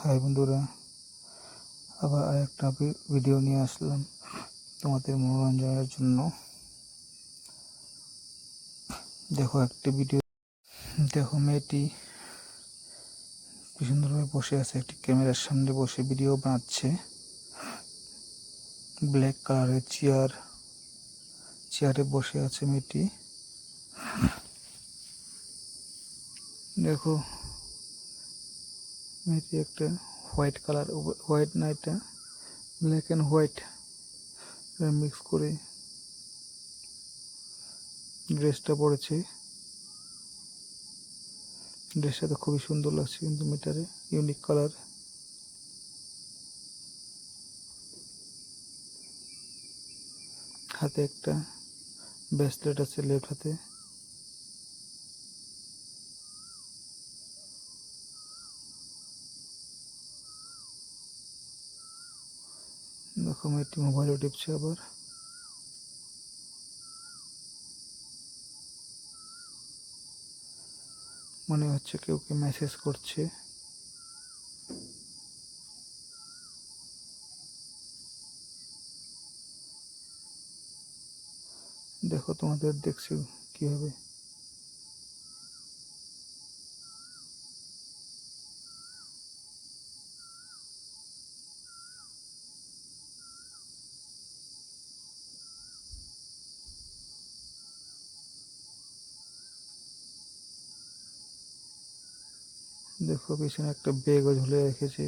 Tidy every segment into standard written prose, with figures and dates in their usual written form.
High বন্ধুরা, আবার আরেকটা ভিডিও নিয়ে আসলাম তোমাদের মনোরঞ্জনের জন্য। দেখো একটি ভিডিও, দেখো মেয়েটি কি সুন্দরভাবে বসে আছে, একটি ক্যামেরার সামনে বসে ভিডিও বানাচ্ছে। ব্ল্যাক কালারের চেয়ারে বসে আছে মেয়েটি। দেখো মেয়েটি একটা হোয়াইট কালার, হোয়াইট না এটা ব্ল্যাক অ্যান্ড হোয়াইট মিক্স করে ড্রেসটা পরেছে। ড্রেসটা তো খুবই সুন্দর লাগছে, কিন্তু মেয়েটারে ইউনিক কালার। হাতে একটা ব্রেসলেট আছে লেফট হাতে। দেখো মেয়েটি মোবাইলও টিপছে আবার। মনে হচ্ছে কেউ কে মেসেজ করছে। দেখো তোমাদের দেখছি কিভাবে। দেখো পিছনে একটা ব্যাগও ঝুলে রেখেছে।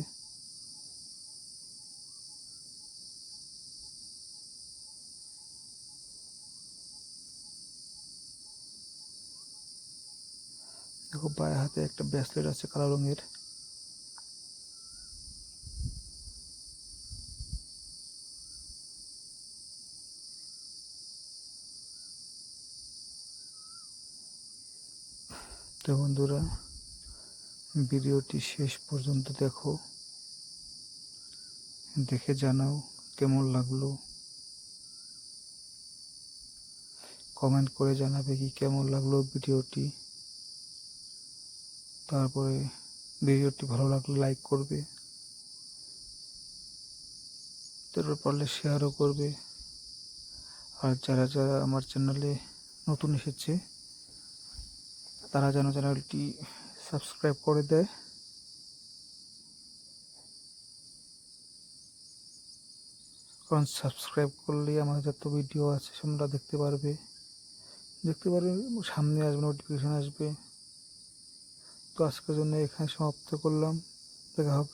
দেখো বাঁ হাতে একটা ব্রেসলেট আছে কালো রঙের। তো বন্ধুরা, ভিডিওটি শেষ পর্যন্ত দেখো, দেখে জানাও কেমন লাগলো। কমেন্ট করে জানাবে কি কেমন লাগলো ভিডিওটি। তারপরে ভিডিওটি ভালো লাগলে লাইক করবে, তারপর পারলে শেয়ারও করবে। আর যারা যারা আমার চ্যানেলে নতুন এসেছে তারা যেন চ্যানেলটি সাবস্ক্রাইব করে দেয়। কারণ সাবস্ক্রাইব করলেই আমার যত ভিডিও আছে তোমরা দেখতে পারবে, সামনে আসবে, নোটিফিকেশন আসবে। তো আজকের জন্য এখানে সমাপ্ত করলাম। দেখা হবে।